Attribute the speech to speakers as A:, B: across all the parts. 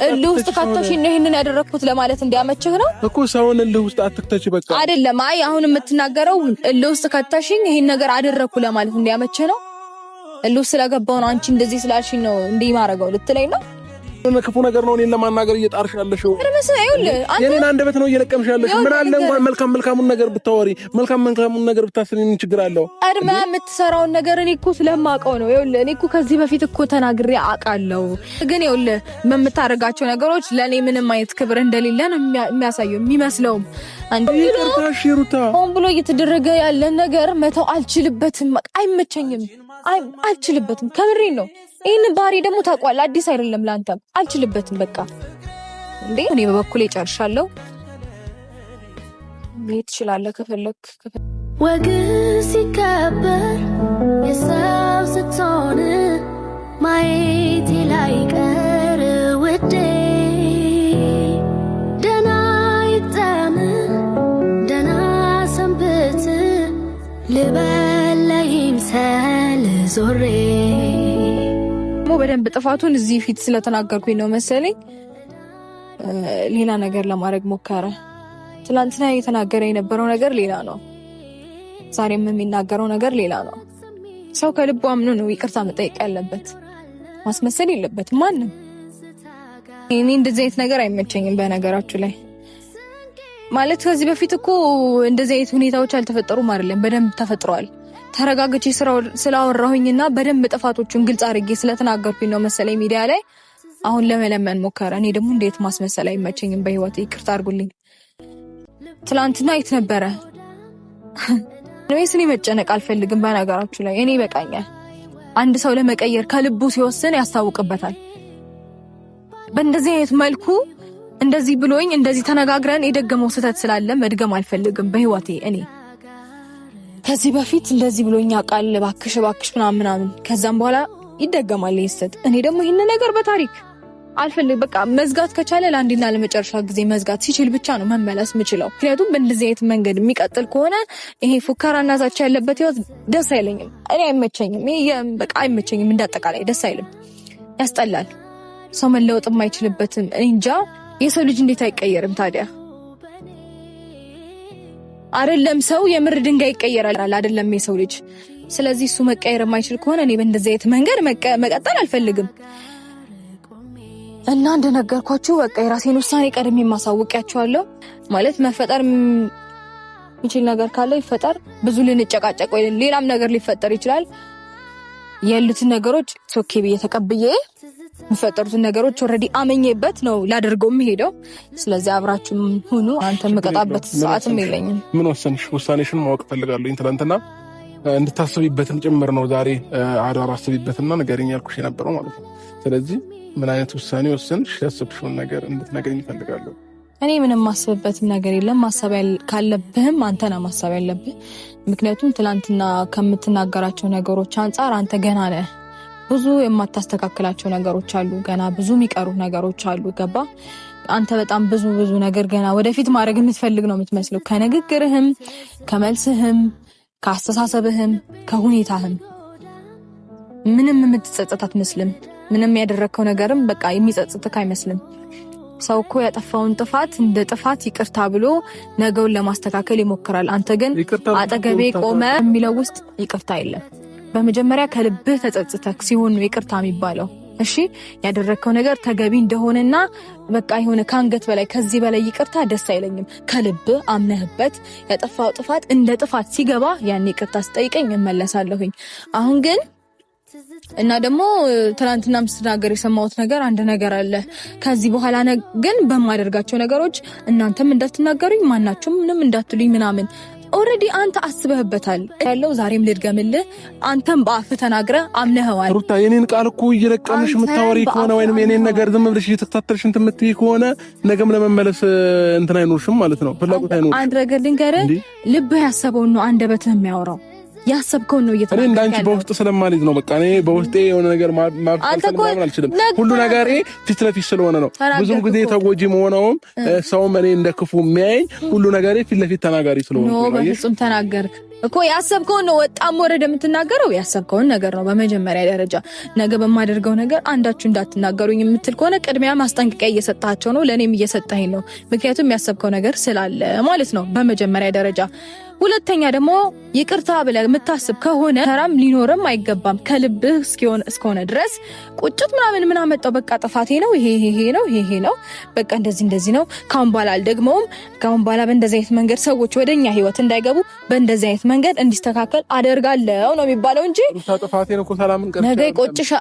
A: እልህ ውስጥ ከተሽኝ ነው ይሄንን ያደረኩት ለማለት እንዲያመችህ ነው
B: እኮ። ሰውን እልህ ውስጥ አትክተች በቃ
A: አይደለም። አይ አሁን የምትናገረው እልህ ውስጥ ከተሽኝ ይሄን ነገር አደረኩ ለማለት እንዲያመችህ ነው። እልህ ውስጥ ስለገባው ነው አንቺ እንደዚህ ስላልሽኝ ነው እንዲህ ማረጋው ልትለኝ ነው።
B: ክፉ ነገር ነው እኔን ለማናገር እየጣርሽ ያለሽው። የኔን አንደበት ነው እየለቀምሽ ያለሽው። ምን አለ እንኳን መልካሙን ነገር ብታወሪ፣ መልካሙን ነገር ብታስቢ ምን ችግር አለው?
A: አድማ የምትሰራውን ነገር እኔ እኮ ስለማውቀው ነው። ይኸውልህ እኔ እኮ ከዚህ በፊት እኮ ተናግሬ አውቃለሁ። ግን ይኸውልህ የምታደርጋቸው ነገሮች ለእኔ ምንም አይነት ክብር እንደሌለ ነው የሚያሳየው የሚመስለውም።
B: ይቅርታሽ ሩታ፣
A: ሆን ብሎ እየተደረገ ያለ ነገር መተው አልችልበትም። አይመቸኝም፣ አልችልበትም። ከምሬን ነው። ይሄን ባህሪ ደግሞ ታውቋል። አዲስ አይደለም ላንተም። አልችልበትም በቃ እንዴ። እኔ በበኩሌ ጨርሻለሁ። ምን ትችላለህ ከፈለክ
C: ወግ ሲከበር የሰው ስትሆን ማየት ላይቀር ውዴ ደህና ይጠም ደህና ሰንብት ልበል ይምሰል ዞሬ
A: በደንብ ጥፋቱን እዚህ ፊት ስለተናገርኩኝ ነው መሰለኝ ሌላ ነገር ለማድረግ ሞከረ። ትላንትና የተናገረ የነበረው ነገር ሌላ ነው፣ ዛሬም የሚናገረው ነገር ሌላ ነው። ሰው ከልቡ አምኖ ነው ይቅርታ መጠየቅ ያለበት፣ ማስመሰል የለበትም ማንም። እኔ እንደዚህ አይነት ነገር አይመቸኝም። በነገራችሁ ላይ ማለት ከዚህ በፊት እኮ እንደዚህ አይነት ሁኔታዎች አልተፈጠሩም አይደለም፣ በደንብ ተፈጥሯል። ተረጋግቼ ስላወራሁኝና በደንብ ጥፋቶቹን ግልጽ አድርጌ ስለተናገርኩኝ ነው መሰለኝ ሚዲያ ላይ አሁን ለመለመን ሞከረ። እኔ ደግሞ እንዴት ማስመሰል አይመቸኝም በህይወቴ። ይቅርታ አድርጉልኝ። ትላንትና የት ነበረ? እኔ መጨነቅ አልፈልግም። በነገራችሁ ላይ እኔ ይበቃኛል። አንድ ሰው ለመቀየር ከልቡ ሲወስን ያስታውቅበታል። በእንደዚህ አይነት መልኩ እንደዚህ ብሎኝ እንደዚህ ተነጋግረን የደገመው ስህተት ስላለ መድገም አልፈልግም በህይወቴ። እኔ ከዚህ በፊት እንደዚህ ብሎኛ ቃል ባክሽ ምናምን ከዛም በኋላ ይደገማል ይስጥ። እኔ ደግሞ ይሄን ነገር በታሪክ አልፈልግ። በቃ መዝጋት ከቻለ ለአንድና ለመጨረሻ ጊዜ መዝጋት ሲችል ብቻ ነው መመለስ የምችለው። ምክንያቱም በእንደዚህ አይነት መንገድ የሚቀጥል ከሆነ ይሄ ፉከራና ዛቻ ያለበት ህይወት ደስ አይለኝም። እኔ አይመቸኝም። ይሄ በቃ አይመቸኝም። እንዳጠቃላይ ደስ አይልም፣ ያስጠላል። ሰው መለወጥ የማይችልበትም እንጃ። የሰው ልጅ እንዴት አይቀየርም ታዲያ? አይደለም ሰው የምር ድንጋይ ይቀየራል አይደለም የሰው ልጅ። ስለዚህ እሱ መቀየር የማይችል ከሆነ እኔ በእንደዚህ አይነት መንገድ መቀጠል አልፈልግም። እና እንደነገርኳችሁ በቃ የራሴን ውሳኔ ቀድሜ ማሳወቂያችኋለሁ። ማለት መፈጠር የሚችል ነገር ካለ ይፈጠር። ብዙ ልንጨቃጨቅ ወይ ሌላም ነገር ሊፈጠር ይችላል። ያሉትን ነገሮች ሶኬ ብዬ ተቀብዬ የሚፈጠሩትን ነገሮች ኦልሬዲ አመኘበት ነው ላደርገው የሚሄደው። ስለዚህ አብራችሁም ሁኑ። አንተ መቀጣበት ሰዓትም የለኝም።
B: ምን ወሰንሽ? ውሳኔሽን ማወቅ ፈልጋለሁ። ትናንትና እንድታስቢበትም ጭምር ነው ዛሬ አዳር አስቢበትና ንገሪኝ ያልኩሽ የነበረው ማለት ነው። ስለዚህ ምን አይነት ውሳኔ ወሰንሽ? ያሰብሽውን ነገር እንድትነግሪኝ እፈልጋለሁ።
A: እኔ ምንም ማስበበትም ነገር የለም። ማሰብ ካለብህም አንተ ነህ ማሰብ ያለብህ። ምክንያቱም ትናንትና ከምትናገራቸው ነገሮች አንጻር አንተ ገና ነህ። ብዙ የማታስተካክላቸው ነገሮች አሉ። ገና ብዙ የሚቀሩ ነገሮች አሉ። ገባ? አንተ በጣም ብዙ ነገር ገና ወደፊት ማድረግ የምትፈልግ ነው የምትመስለው። ከንግግርህም፣ ከመልስህም፣ ከአስተሳሰብህም፣ ከሁኔታህም ምንም የምትጸጸት አትመስልም። ምንም ያደረግከው ነገርም በቃ የሚጸጽትህ አይመስልም። ሰው እኮ ያጠፋውን ጥፋት እንደ ጥፋት ይቅርታ ብሎ ነገውን ለማስተካከል ይሞክራል። አንተ ግን አጠገቤ ቆመ የሚለው ውስጥ ይቅርታ የለም። በመጀመሪያ ከልብህ ተጸጽተህ ሲሆን ነው ይቅርታ የሚባለው። እሺ ያደረግከው ነገር ተገቢ እንደሆነና በቃ የሆነ ከአንገት በላይ ከዚህ በላይ ይቅርታ ደስ አይለኝም። ከልብህ አምነህበት ያጠፋው ጥፋት እንደ ጥፋት ሲገባ ያን ይቅርታ ስጠይቀኝ እመለሳለሁኝ። አሁን ግን እና ደግሞ ትናንትና ምስትናገር የሰማሁት ነገር አንድ ነገር አለ። ከዚህ በኋላ ግን በማደርጋቸው ነገሮች እናንተም እንዳትናገሩኝ፣ ማናችሁም ምንም እንዳትሉኝ ምናምን ኦሬዲ አንተ አስበህበታል ያለው ዛሬም ልድገምልህ። አንተም በአፍ ተናግረ አምነኸዋል።
B: ሩታ የኔን ቃል እኮ እየለቀምሽ የምታወሪ ከሆነ ወይንም የኔን ነገር ዝም ብለሽ እየተከታተልሽ እንትን የምትይ ከሆነ ነገም ለመመለስ እንትን አይኖርሽም ማለት ነው፣ ፍላጎት አይኖርሽም።
A: አንድ ነገር ልንገርህ፣ ልብህ ያሰበውን ነው አንደበትህ የሚያወራው። ያሰብከውን ነው እየተናገርክ
B: ያለው። እኔ እንዳንቺ በውስጥ ስለማልይዝ ነው በቃ እኔ በውስጤ የሆነ ነገር ማብሰል አልችልም። ሁሉ ነገር ፊት ለፊት ስለሆነ ነው። ብዙም ጊዜ ተጎጂ መሆነውም ሰውም እኔ እንደ ክፉ የሚያየኝ ሁሉ ነገር ፊት ለፊት ተናጋሪ ስለሆነ ነው።
A: በፍጹም ተናገርክ እኮ ያሰብከውን ነው ወጣም ወረደ የምትናገረው ያሰብከውን ነገር ነው። በመጀመሪያ ደረጃ ነገ በማደርገው ነገር አንዳችሁ እንዳትናገሩኝ የምትል ከሆነ ቅድሚያ ማስጠንቀቂያ እየሰጣቸው ነው፣ ለኔም እየሰጠኸኝ ነው። ምክንያቱም ያሰብከው ነገር ስላለ ማለት ነው በመጀመሪያ ደረጃ። ሁለተኛ ደግሞ ይቅርታ ብለህ የምታስብ ከሆነ ተራም ሊኖርም አይገባም። ከልብህ እስኪሆነ ድረስ ቁጭት ምን አመጣው በቃ ጥፋቴ ነው ይሄ ነው በቃ እንደዚህ ነው ካሁን በኋላ አልደግመውም። ካሁን በኋላ በእንደዚህ አይነት መንገድ ሰዎች ወደኛ ህይወት እንዳይገቡ በእንደዚህ አይነት መንገድ እንዲስተካከል አደርጋለሁ ነው የሚባለው እንጂ
B: ጥፋቴን እኮ ሰላምን ቀርቻለሁ
A: ነገ ቆጭሻ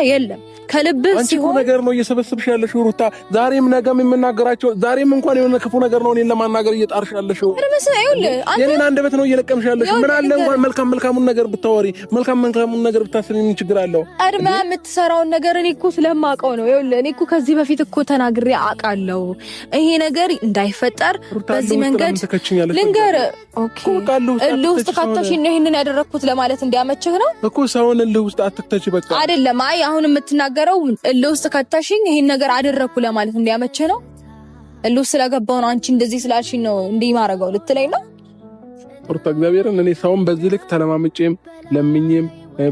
A: የለም። ከልብህ ሲሆን
B: ነገር ነው እየሰበሰብሽ ያለሽው ሩታ። ዛሬም ነገም የምናገራቸው ዛሬም እንኳን የሆነ ክፉ ነገር ነው እኔን ለማናገር እየጣርሽ ያለሽው። የኔን አንደበት ነው እየለቀምሽ ያለሽው። ምን አለ እንኳን መልካሙን ነገር ብታወሪ መልካሙን ነገር ብታስቢ ምን ችግር አለው?
A: አድማ የምትሰራውን ነገር እኔ እኮ ስለማውቀው ነው። ይኸውልህ እኔ እኮ ከዚህ በፊት እኮ ተናግሬ አውቃለሁ። ይሄ ነገር እንዳይፈጠር በዚህ መንገድ ልንገር። ኦኬ እልህ ውስጥ ከተሽኝ ነው ይሄንን ያደረኩት ለማለት እንዲያመችህ ነው
B: እኮ። ሰውን እልህ ውስጥ አትክተች በቃ
A: አይደለም። አይ አሁን የምትናገረው እልህ ውስጥ ከተሽኝ ይሄን ነገር አደረኩ ለማለት እንዲያመችህ ነው። እልህ ውስጥ ስለገባው ነው አንቺ እንደዚህ ስላልሽኝ ነው እንዲህ ማረጋው ልትለኝ ነው
B: ሩታ። እግዚአብሔርን እኔ ሰውን በዚህ ልክ ተለማምጬም ለምኜም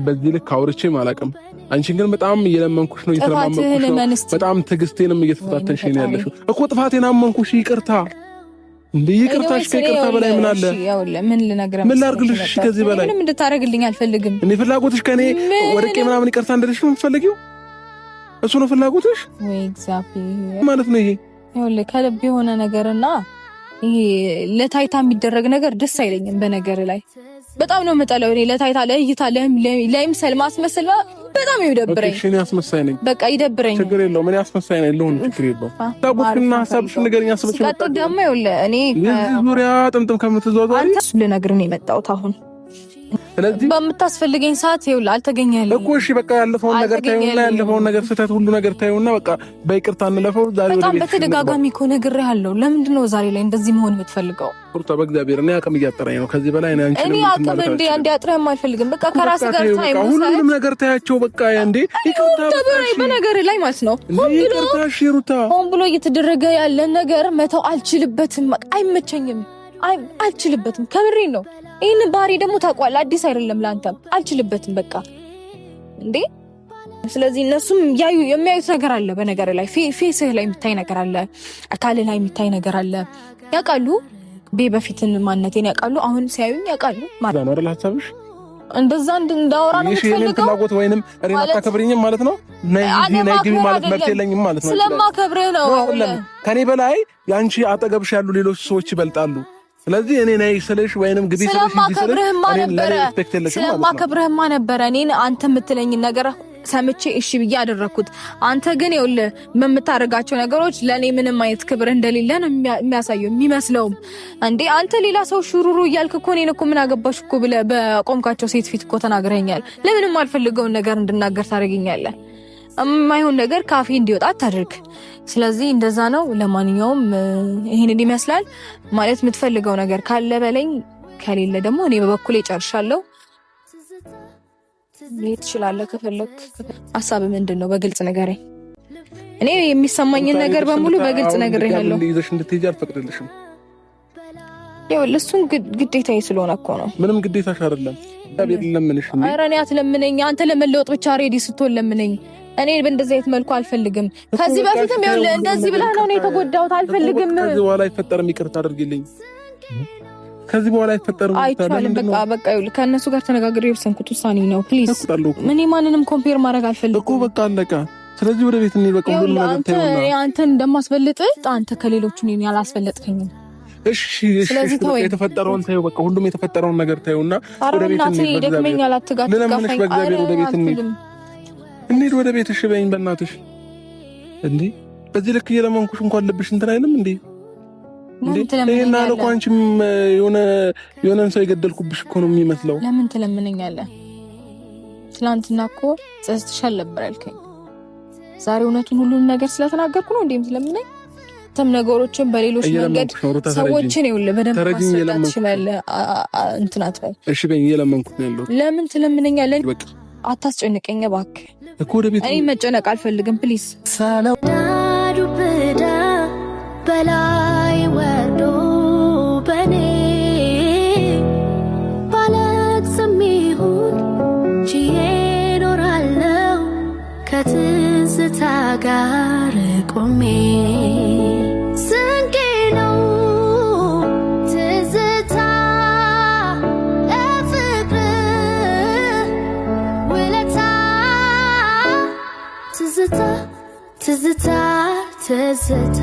B: በዚህ ልክ አውርቼም አላውቅም። አንቺን ግን በጣም እየለመንኩሽ ነው፣ እየተለማመንኩሽ ነው። በጣም ትዕግስቴንም እየተፈታተንሽ ነው ያለሽው እኮ። ጥፋቴን አመንኩሽ፣ ይቅርታ እንዴ ይቅርታሽ ከይቅርታ በላይ ምን አለ?
A: ምን ልነግርህ
B: ምን ላድርግልሽ? ከዚህ በላይ
A: ምንም እንድታረግልኝ አልፈልግም።
B: እኔ ፍላጎትሽ ከኔ ወርቄ ምናምን ይቅርታ እንደልሽ ነው የምትፈልጊው? እሱ ነው ፍላጎትሽ
A: ወይ? እግዚአብሔር
B: ማለት ነው ይሄ።
A: ይኸውልህ ከልብ የሆነ ነገርና ይሄ ለታይታ የሚደረግ ነገር ደስ አይለኝም። በነገር ላይ በጣም ነው የምጠላው እኔ። ለታይታ ለእይታ ለምሳሌ ማስመሰል በጣም ይደብረኝ።
B: እሺ እኔ አስመሳይ ነኝ በቃ
A: ይደብረኝ።
B: ችግር የለውም እኔ አስመሳይ ነኝ ለሆነ ችግር የለውም። ታውቁና ሀሳብሽ ንገረኝ። አስበሽ
A: ቀጥ ደግሞ ይኸውልህ እኔ
B: ዙሪያ ጥምጥም ከምትዟዟሪ
A: አንተ ልነግርህ ነው የመጣሁት አሁን። ስለዚህ በምታስፈልገኝ ሰዓት ይኸውልህ አልተገኘህልኝም
B: እኮ። እሺ በቃ ያለፈውን ነገር ታዩና ያለፈውን ነገር ስህተት ሁሉ ነገር ታዩና በቃ በይቅርታ እንለፈው። ዛሬ ወደ ቤት
A: በተደጋጋሚ እኮ ነግሬሃለሁ። ለምንድን ነው ዛሬ ላይ እንደዚህ መሆን የምትፈልገው?
B: ሩታ በእግዚአብሔር እኔ አቅም እያጠረኝ ነው። ከዚህ በላይ
A: እኔ አቅም እንዲያጥረህ አልፈልግም። በቃ ከራስህ ጋር ታይም
B: ሁሉንም ነገር ታያቸው በቃ እንዴ ይቅርታ
A: በነገር ላይ ማለት ነው።
B: ይቅርታሽ ሩታ
A: ሆን ብሎ እየተደረገ ያለ ነገር መተው አልችልበትም። አይመቸኝም፣ አልችልበትም። ከምሬን ነው። ይህን ባህሪ ደግሞ ታውቋል፣ አዲስ አይደለም ለአንተም። አልችልበትም በቃ እንዴ። ስለዚህ እነሱም የሚያዩት ነገር አለ። በነገር ላይ ፌስህ ላይ የሚታይ ነገር አለ፣ አካልህ ላይ የሚታይ ነገር አለ። ያውቃሉ በፊትን ማንነቴን ያውቃሉ። አሁን ሲያዩኝ ያውቃሉ ማለት ነው አይደል? ሀሳብሽ እንደዛ እንዳወራ ነው የምትፈልገው?
B: ፍላጎት ወይንም እኔን አታከብሪኝም ማለት ነው? ነይ ግቢ ማለት መብት የለኝም ማለት ነው?
A: ስለማከብርህ ነው።
B: ከኔ በላይ ያንቺ አጠገብሽ ያሉ ሌሎች ሰዎች ይበልጣሉ። ስለዚህ እኔ ነይ ስልሽ ወይንም ግቢ ስልሽ
A: ስለማከብርህማ ነበረ እኔን አንተ የምትለኝ ነገር ሰምቼ እሺ ብዬ አደረኩት። አንተ ግን ይኸውልህ በምታደርጋቸው ነገሮች ለእኔ ምንም አይነት ክብር እንደሌለ ነው የሚያሳየው የሚመስለውም። እንዴ አንተ ሌላ ሰው ሹሩሩ እያልክ እኮ እኔን እኮ ምን አገባሽ እኮ ብለህ በቆምካቸው ሴት ፊት እኮ ተናግረኛል። ለምንም አልፈልገውን ነገር እንድናገር ታደርገኛለህ። የማይሆን ነገር ካፌ እንዲወጣ አታድርግ። ስለዚህ እንደዛ ነው። ለማንኛውም ይሄንን ይመስላል ማለት የምትፈልገው ነገር ካለ በለኝ፣ ከሌለ ደግሞ እኔ በበኩሌ ጨርሻለሁ። ምን ትችላለህ? ከፈለክ ሐሳብ ምንድነው? በግልጽ ንገረኝ። እኔ የሚሰማኝን ነገር በሙሉ በግልጽ ነግሬሃለሁ።
B: ይዘሽ እንድትሄጂ አልፈቅድልሽም።
A: ይኸውልህ እሱን ግዴታዬ ስለሆነ እኮ ነው።
B: ምንም ግዴታሽ አይደለም። ታዲያ ለምንሽ ነው?
A: ኧረ እኔ አትለምነኝ። አንተ ለመለወጥ ብቻ ሬዲ ስትሆን ለምነኝ። እኔ በእንደዚህ አይነት መልኩ አልፈልግም። ከዚህ በፊትም ይኸውልህ እንደዚህ ብለህ ነው እኔ የተጎዳሁት። አልፈልግም።
B: ከዚህ በኋላ አይፈጠርም። ይቅርታ አድርጊልኝ። ከዚህ በኋላ አይፈጠርም።
A: አይቻልም። በቃ ይኸውልህ ከእነሱ ጋር ተነጋግሬ የወሰንኩት ውሳኔ ነው። ፕሊዝ እኔ ማንንም ኮምፔር ማድረግ አልፈልግም
B: እኮ። በቃ አለቀ። ስለዚህ ወደ ቤት እንሂድ። በቃ ሁሉንም ነገር ታየውና
A: አንተን እንደማስበልጥ አንተ ከሌሎቹ እኔን ያላስበለጥከኝም።
B: እሺ የተፈጠረውን ታየው። በቃ ሁሉም የተፈጠረውን ነገር ታየውና ወደ ቤት እንሂድ።
A: ደግመኛል። አትጋፍ
B: ለምንሽ በእግዚአብሔር ወደ ቤት እንሂድ ወደ ቤት። እሺ በይኝ በእናትሽ። እንዴ በዚህ ልክ እየለመንኩሽ እንኳን ልብሽ እንትን አይልም እንዴ? ይሄና ነው እኮ አንቺም የሆነን ሰው የገደልኩብሽ እኮ ነው የሚመስለው።
A: ለምን ትለምነኛለህ? ትናንትና እኮ ጸጽተሻል ነበር ያልከኝ። ዛሬ እውነቱን ሁሉን ነገር ስለተናገርኩ ነው እንዴ የምትለምነኝ? አንተም ነገሮችን በሌሎች መንገድ ሰዎችን ይኸውልህ በደንብ ማስረዳት ትችላለህ። እንትናት ላይ
B: እሺ በይ እየለመንኩት ነው ያለው።
A: ለምን ትለምነኛለህ? በቃ አታስጨንቀኝ እባክህ
B: እኮ ወደ ቤት
A: እኔ መጨነቅ አልፈልግም ፕሊዝ።
C: ዱብዳ በላይ ወርዶ በኔ ባለቅስም ይሁን ችዬ እኖራለሁ ከትዝታ ጋር ቆሜ ስንቄ ነው ትዝታ ለፍቅር ውለታ ትዝታ ትዝታ ትዝታ